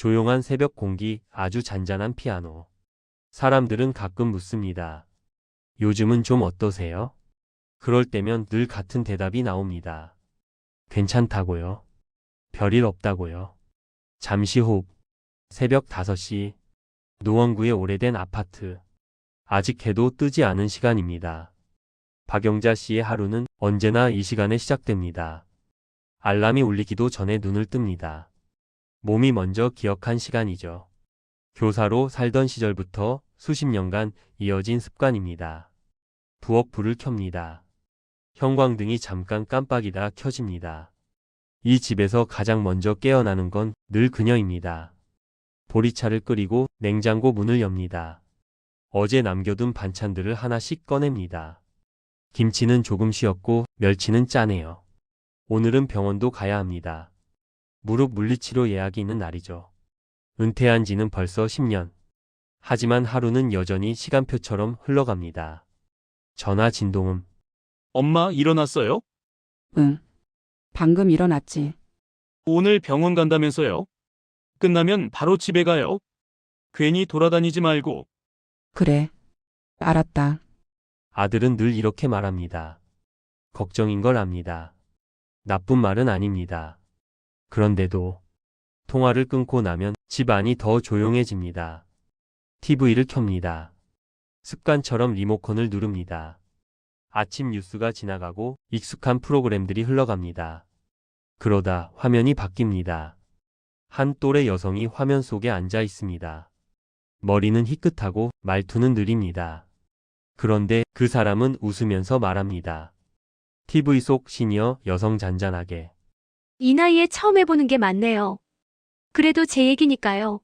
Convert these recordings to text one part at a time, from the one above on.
조용한 새벽 공기, 아주 잔잔한 피아노. 사람들은 가끔 묻습니다. 요즘은 좀 어떠세요? 그럴 때면 늘 같은 대답이 나옵니다. 괜찮다고요. 별일 없다고요. 잠시 호흡. 새벽 5시. 노원구의 오래된 아파트. 아직 해도 뜨지 않은 시간입니다. 박영자 씨의 하루는 언제나 이 시간에 시작됩니다. 알람이 울리기도 전에 눈을 뜹니다. 몸이 먼저 기억한 시간이죠. 교사로 살던 시절부터 수십 년간 이어진 습관입니다. 부엌 불을 켭니다. 형광등이 잠깐 깜빡이다 켜집니다. 이 집에서 가장 먼저 깨어나는 건 늘 그녀입니다. 보리차를 끓이고 냉장고 문을 엽니다. 어제 남겨둔 반찬들을 하나씩 꺼냅니다. 김치는 조금 쉬었고 멸치는 짜네요. 오늘은 병원도 가야 합니다. 무릎 물리치료 예약이 있는 날이죠. 은퇴한 지는 벌써 10년. 하지만 하루는 여전히 시간표처럼 흘러갑니다. 전화 진동음. 엄마 일어났어요? 응. 방금 일어났지. 오늘 병원 간다면서요? 끝나면 바로 집에 가요. 괜히 돌아다니지 말고. 그래. 알았다. 아들은 늘 이렇게 말합니다. 걱정인 걸 압니다. 나쁜 말은 아닙니다. 그런데도 통화를 끊고 나면 집안이 더 조용해집니다. TV를 켭니다. 습관처럼 리모컨을 누릅니다. 아침 뉴스가 지나가고 익숙한 프로그램들이 흘러갑니다. 그러다 화면이 바뀝니다. 한 또래 여성이 화면 속에 앉아 있습니다. 머리는 희끗하고 말투는 느립니다. 그런데 그 사람은 웃으면서 말합니다. TV 속 시니어 여성 잔잔하게. 이 나이에 처음 해보는 게 많네요. 그래도 제 얘기니까요.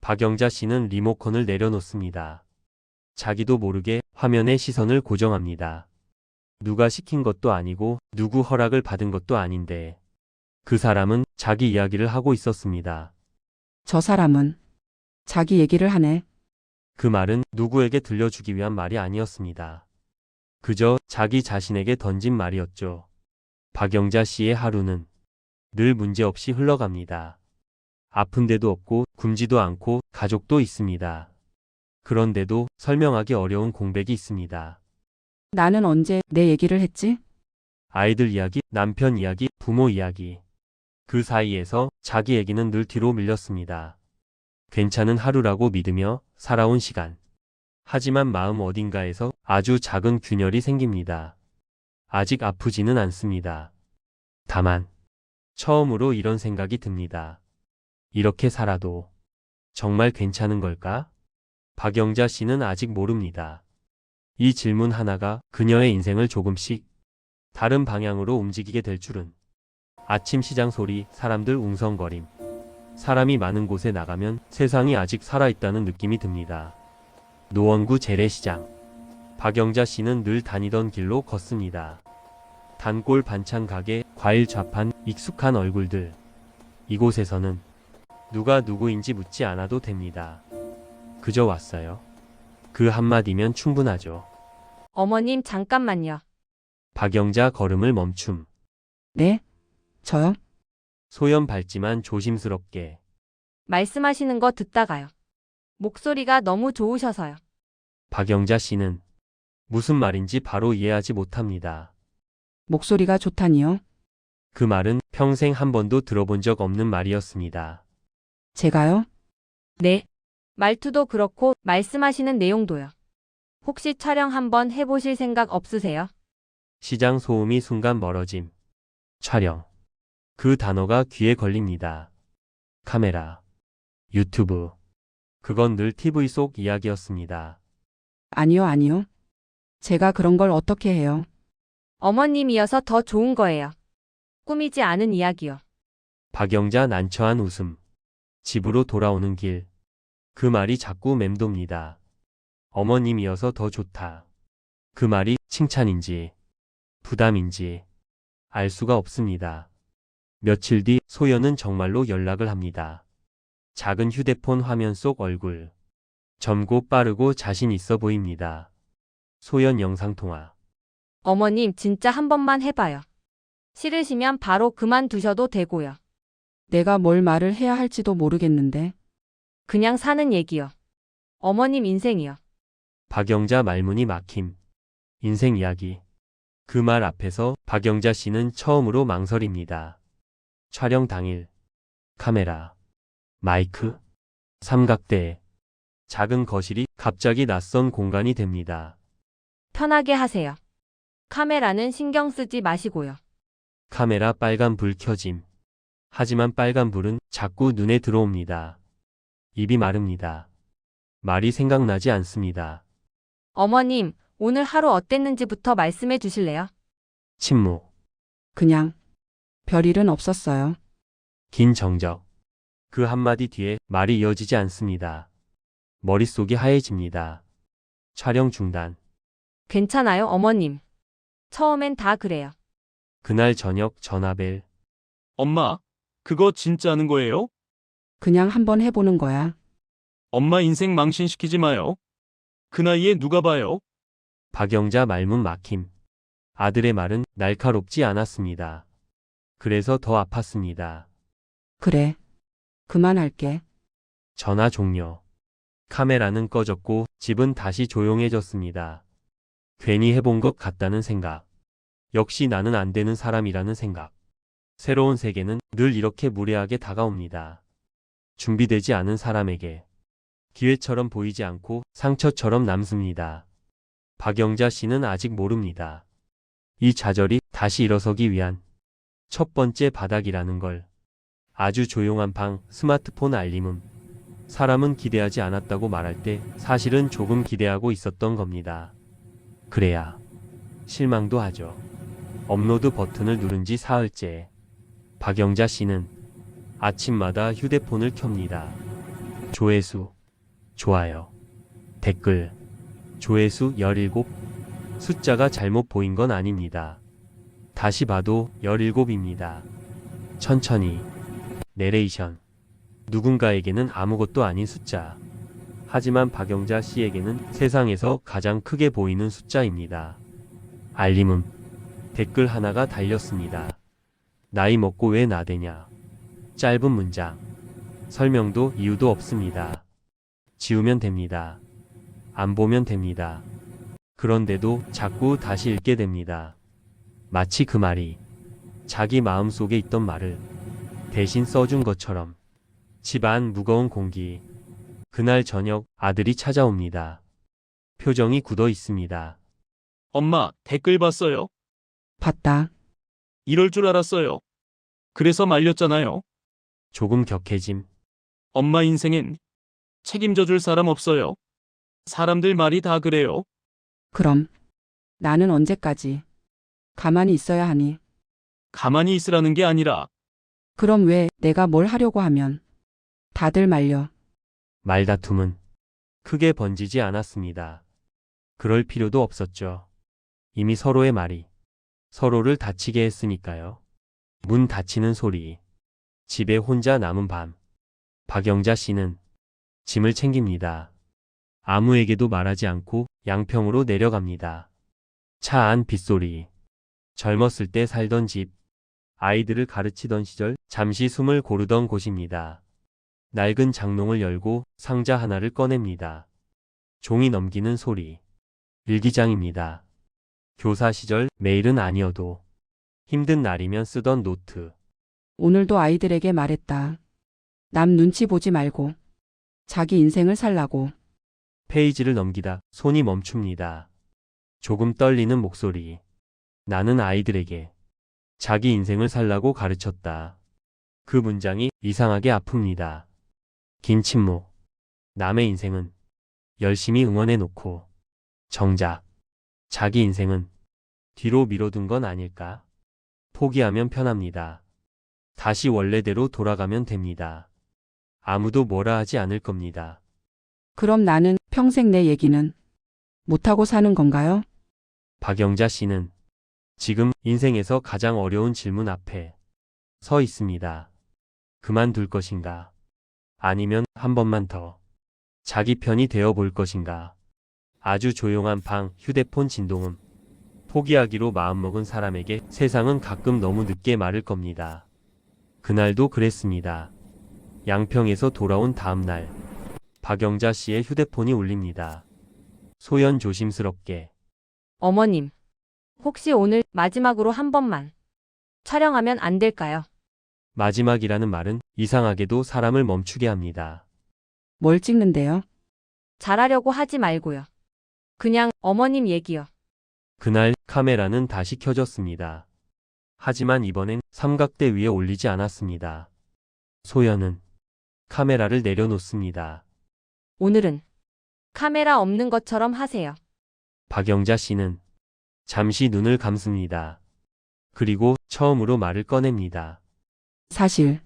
박영자 씨는 리모컨을 내려놓습니다. 자기도 모르게 화면에 시선을 고정합니다. 누가 시킨 것도 아니고 누구 허락을 받은 것도 아닌데 그 사람은 자기 이야기를 하고 있었습니다. 저 사람은 자기 얘기를 하네. 그 말은 누구에게 들려주기 위한 말이 아니었습니다. 그저 자기 자신에게 던진 말이었죠. 박영자 씨의 하루는 늘 문제없이 흘러갑니다. 아픈 데도 없고 굶지도 않고 가족도 있습니다. 그런데도 설명하기 어려운 공백이 있습니다. 나는 언제 내 얘기를 했지? 아이들 이야기, 남편 이야기, 부모 이야기. 그 사이에서 자기 얘기는 늘 뒤로 밀렸습니다. 괜찮은 하루라고 믿으며 살아온 시간. 하지만 마음 어딘가에서 아주 작은 균열이 생깁니다. 아직 아프지는 않습니다. 다만 처음으로 이런 생각이 듭니다. 이렇게 살아도 정말 괜찮은 걸까? 박영자 씨는 아직 모릅니다. 이 질문 하나가 그녀의 인생을 조금씩 다른 방향으로 움직이게 될 줄은. 아침 시장 소리, 사람들 웅성거림. 사람이 많은 곳에 나가면 세상이 아직 살아있다는 느낌이 듭니다. 노원구 재래시장. 박영자 씨는 늘 다니던 길로 걷습니다. 단골 반찬 가게, 과일 좌판, 익숙한 얼굴들. 이곳에서는 누가 누구인지 묻지 않아도 됩니다. 그저 왔어요. 그 한마디면 충분하죠. 어머님, 잠깐만요. 박영자 걸음을 멈춤. 네? 저요? 소연 밝지만 조심스럽게. 말씀하시는 거 듣다가요. 목소리가 너무 좋으셔서요. 박영자 씨는 무슨 말인지 바로 이해하지 못합니다. 목소리가 좋다니요? 그 말은 평생 한 번도 들어본 적 없는 말이었습니다. 제가요? 네. 말투도 그렇고 말씀하시는 내용도요. 혹시 촬영 한번 해보실 생각 없으세요? 시장 소음이 순간 멀어짐. 촬영. 그 단어가 귀에 걸립니다. 카메라. 유튜브. 그건 늘 TV 속 이야기였습니다. 아니요, 아니요. 제가 그런 걸 어떻게 해요? 어머님이어서 더 좋은 거예요. 꾸미지 않은 이야기요. 박영자 난처한 웃음. 집으로 돌아오는 길. 그 말이 자꾸 맴돕니다. 어머님이어서 더 좋다. 그 말이 칭찬인지 부담인지 알 수가 없습니다. 며칠 뒤 소연은 정말로 연락을 합니다. 작은 휴대폰 화면 속 얼굴. 젊고 빠르고 자신 있어 보입니다. 소연 영상통화. 어머님, 진짜 한 번만 해봐요. 싫으시면 바로 그만두셔도 되고요. 내가 뭘 말을 해야 할지도 모르겠는데. 그냥 사는 얘기요. 어머님 인생이요. 박영자 말문이 막힘. 인생 이야기. 그 말 앞에서 박영자 씨는 처음으로 망설입니다. 촬영 당일. 카메라, 마이크, 삼각대, 작은 거실이 갑자기 낯선 공간이 됩니다. 편하게 하세요. 카메라는 신경 쓰지 마시고요. 카메라 빨간 불 켜짐. 하지만 빨간 불은 자꾸 눈에 들어옵니다. 입이 마릅니다. 말이 생각나지 않습니다. 어머님, 오늘 하루 어땠는지부터 말씀해 주실래요? 침묵, 그냥 별일은 없었어요. 긴 정적. 그 한마디 뒤에 말이 이어지지 않습니다. 머릿속이 하얘집니다. 촬영 중단. 괜찮아요, 어머님. 처음엔 다 그래요. 그날 저녁 전화벨. 엄마, 그거 진짜 하는 거예요? 그냥 한번 해보는 거야. 엄마 인생 망신시키지 마요. 그 나이에 누가 봐요? 박영자 말문 막힘. 아들의 말은 날카롭지 않았습니다. 그래서 더 아팠습니다. 그래. 그만할게. 전화 종료. 카메라는 꺼졌고 집은 다시 조용해졌습니다. 괜히 해본 것 같다는 생각. 역시 나는 안 되는 사람이라는 생각. 새로운 세계는 늘 이렇게 무례하게 다가옵니다. 준비되지 않은 사람에게 기회처럼 보이지 않고 상처처럼 남습니다. 박영자 씨는 아직 모릅니다. 이 좌절이 다시 일어서기 위한 첫 번째 바닥이라는 걸. 아주 조용한 방, 스마트폰 알림음. 사람은 기대하지 않았다고 말할 때 사실은 조금 기대하고 있었던 겁니다. 그래야 실망도 하죠. 업로드 버튼을 누른 지 사흘째. 박영자 씨는 아침마다 휴대폰을 켭니다. 조회수, 좋아요, 댓글, 조회수 17. 숫자가 잘못 보인 건 아닙니다. 다시 봐도 17입니다. 천천히. 내레이션. 누군가에게는 아무것도 아닌 숫자. 하지만 박영자 씨에게는 세상에서 가장 크게 보이는 숫자입니다. 알림음. 댓글 하나가 달렸습니다. 나이 먹고 왜 나대냐. 짧은 문장. 설명도 이유도 없습니다. 지우면 됩니다. 안 보면 됩니다. 그런데도 자꾸 다시 읽게 됩니다. 마치 그 말이 자기 마음속에 있던 말을 대신 써준 것처럼. 집안 무거운 공기. 그날 저녁 아들이 찾아옵니다. 표정이 굳어 있습니다. 엄마, 댓글 봤어요? 봤다. 이럴 줄 알았어요. 그래서 말렸잖아요. 조금 격해짐. 엄마 인생엔 책임져 줄 사람 없어요. 사람들 말이 다 그래요. 그럼 나는 언제까지 가만히 있어야 하니? 가만히 있으라는 게 아니라 그럼 왜 내가 뭘 하려고 하면 다들 말려. 말다툼은 크게 번지지 않았습니다. 그럴 필요도 없었죠. 이미 서로의 말이 서로를 다치게 했으니까요. 문 닫히는 소리. 집에 혼자 남은 밤. 박영자 씨는 짐을 챙깁니다. 아무에게도 말하지 않고 양평으로 내려갑니다. 차 안 빗소리. 젊었을 때 살던 집. 아이들을 가르치던 시절 잠시 숨을 고르던 곳입니다. 낡은 장롱을 열고 상자 하나를 꺼냅니다. 종이 넘기는 소리. 일기장입니다. 교사 시절 매일은 아니어도 힘든 날이면 쓰던 노트. 오늘도 아이들에게 말했다. 남 눈치 보지 말고 자기 인생을 살라고. 페이지를 넘기다 손이 멈춥니다. 조금 떨리는 목소리. 나는 아이들에게 자기 인생을 살라고 가르쳤다. 그 문장이 이상하게 아픕니다. 긴 침묵. 남의 인생은 열심히 응원해놓고 정작 자기 인생은 뒤로 미뤄둔 건 아닐까? 포기하면 편합니다. 다시 원래대로 돌아가면 됩니다. 아무도 뭐라 하지 않을 겁니다. 그럼 나는 평생 내 얘기는 못하고 사는 건가요? 박영자 씨는 지금 인생에서 가장 어려운 질문 앞에 서 있습니다. 그만둘 것인가? 아니면 한 번만 더 자기 편이 되어 볼 것인가? 아주 조용한 방, 휴대폰 진동음. 포기하기로 마음먹은 사람에게 세상은 가끔 너무 늦게 말을 겁니다. 그날도 그랬습니다. 양평에서 돌아온 다음 날, 박영자 씨의 휴대폰이 울립니다. 소연 조심스럽게. 어머님, 혹시 오늘 마지막으로 한 번만 촬영하면 안 될까요? 마지막이라는 말은 이상하게도 사람을 멈추게 합니다. 뭘 찍는데요? 잘하려고 하지 말고요. 그냥 어머님 얘기요. 그날 카메라는 다시 켜졌습니다. 하지만 이번엔 삼각대 위에 올리지 않았습니다. 소연은 카메라를 내려놓습니다. 오늘은 카메라 없는 것처럼 하세요. 박영자 씨는 잠시 눈을 감습니다. 그리고 처음으로 말을 꺼냅니다. 사실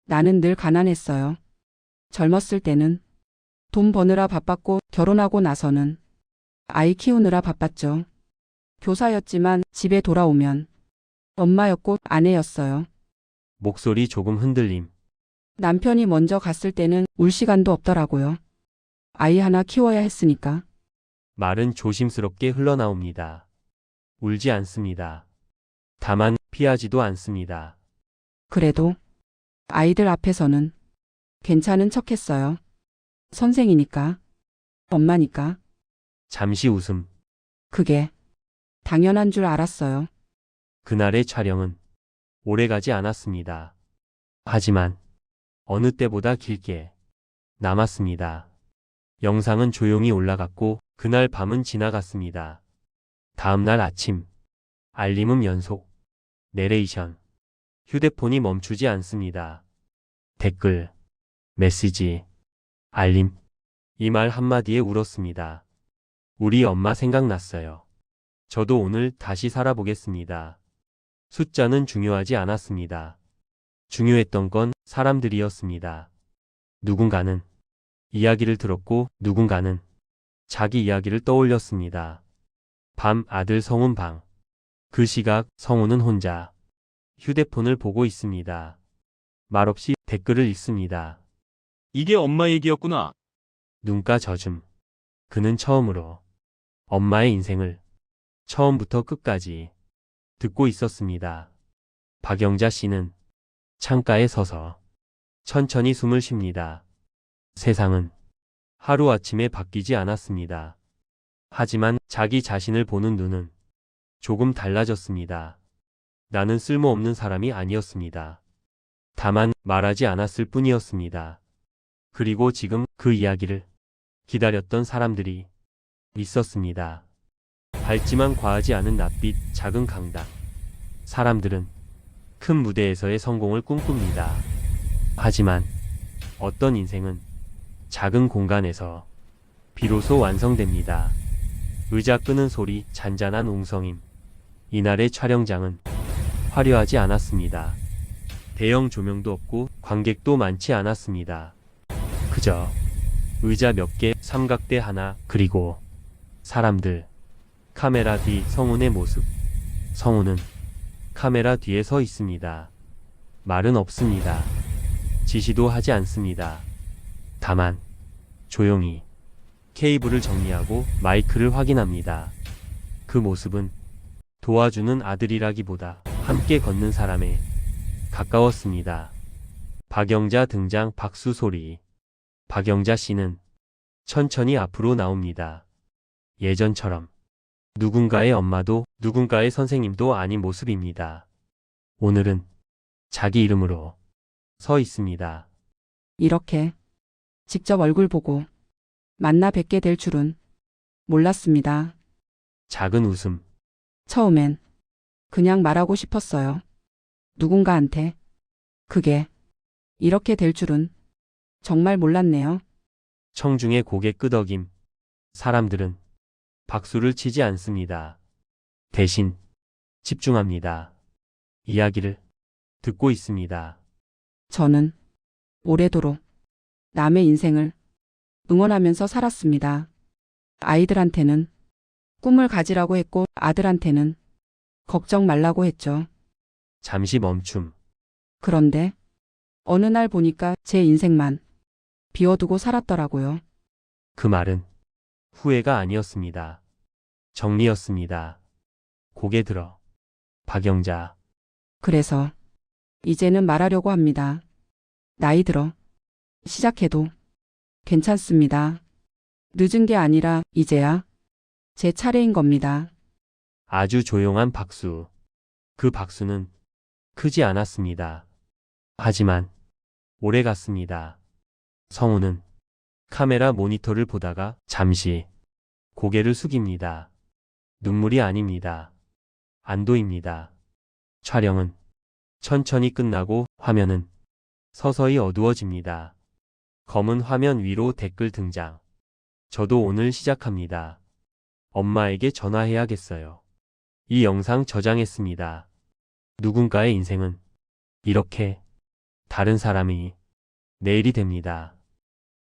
나는 늘 가난했어요. 젊었을 때는 돈 버느라 바빴고 결혼하고 나서는 아이 키우느라 바빴죠. 교사였지만 집에 돌아오면 엄마였고 아내였어요. 목소리 조금 흔들림. 남편이 먼저 갔을 때는 울 시간도 없더라고요. 아이 하나 키워야 했으니까. 말은 조심스럽게 흘러나옵니다. 울지 않습니다. 다만 피하지도 않습니다. 그래도 아이들 앞에서는 괜찮은 척 했어요. 선생이니까. 엄마니까. 잠시 웃음. 그게 당연한 줄 알았어요. 그날의 촬영은 오래가지 않았습니다. 하지만 어느 때보다 길게 남았습니다. 영상은 조용히 올라갔고 그날 밤은 지나갔습니다. 다음 날 아침, 알림음 연속, 내레이션, 휴대폰이 멈추지 않습니다. 댓글, 메시지, 알림, 이 말 한마디에 울었습니다. 우리 엄마 생각났어요. 저도 오늘 다시 살아보겠습니다. 숫자는 중요하지 않았습니다. 중요했던 건 사람들이었습니다. 누군가는 이야기를 들었고 누군가는 자기 이야기를 떠올렸습니다. 밤 아들 성훈 방. 그 시각 성훈은 혼자 휴대폰을 보고 있습니다. 말없이 댓글을 읽습니다. 이게 엄마 얘기였구나. 눈가 젖음. 그는 처음으로 엄마의 인생을 처음부터 끝까지 듣고 있었습니다. 박영자 씨는 창가에 서서 천천히 숨을 쉽니다. 세상은 하루아침에 바뀌지 않았습니다. 하지만 자기 자신을 보는 눈은 조금 달라졌습니다. 나는 쓸모없는 사람이 아니었습니다. 다만 말하지 않았을 뿐이었습니다. 그리고 지금 그 이야기를 기다렸던 사람들이 있었습니다. 밝지만 과하지 않은 낯빛 작은 강당. 사람들은 큰 무대에서의 성공을 꿈꿉니다. 하지만 어떤 인생은 작은 공간에서 비로소 완성됩니다. 의자 끄는 소리, 잔잔한 웅성임. 이날의 촬영장은 화려하지 않았습니다. 대형 조명도 없고 관객도 많지 않았습니다. 그저 의자 몇 개, 삼각대 하나, 그리고 사람들. 카메라 뒤 성훈의 모습. 성훈은 카메라 뒤에 서 있습니다. 말은 없습니다. 지시도 하지 않습니다. 다만 조용히 케이블을 정리하고 마이크를 확인합니다. 그 모습은 도와주는 아들이라기보다 함께 걷는 사람에 가까웠습니다. 박영자 등장, 박수 소리. 박영자 씨는 천천히 앞으로 나옵니다. 예전처럼 누군가의 엄마도 누군가의 선생님도 아닌 모습입니다. 오늘은 자기 이름으로 서 있습니다. 이렇게 직접 얼굴 보고 만나 뵙게 될 줄은 몰랐습니다. 작은 웃음. 처음엔 그냥 말하고 싶었어요. 누군가한테. 그게 이렇게 될 줄은 정말 몰랐네요. 청중의 고개 끄덕임. 사람들은 박수를 치지 않습니다. 대신 집중합니다. 이야기를 듣고 있습니다. 저는 오래도록 남의 인생을 응원하면서 살았습니다. 아이들한테는 꿈을 가지라고 했고 아들한테는 걱정 말라고 했죠. 잠시 멈춤. 그런데 어느 날 보니까 제 인생만 비워두고 살았더라고요. 그 말은 후회가 아니었습니다. 정리였습니다. 고개 들어. 박영자. 그래서 이제는 말하려고 합니다. 나이 들어. 시작해도 괜찮습니다. 늦은 게 아니라 이제야 제 차례인 겁니다. 아주 조용한 박수. 그 박수는 크지 않았습니다. 하지만 오래 갔습니다. 성우는 카메라 모니터를 보다가 잠시 고개를 숙입니다. 눈물이 아닙니다. 안도입니다. 촬영은 천천히 끝나고 화면은 서서히 어두워집니다. 검은 화면 위로 댓글 등장. 저도 오늘 시작합니다. 엄마에게 전화해야겠어요. 이 영상 저장했습니다. 누군가의 인생은 이렇게 다른 사람이 내일이 됩니다.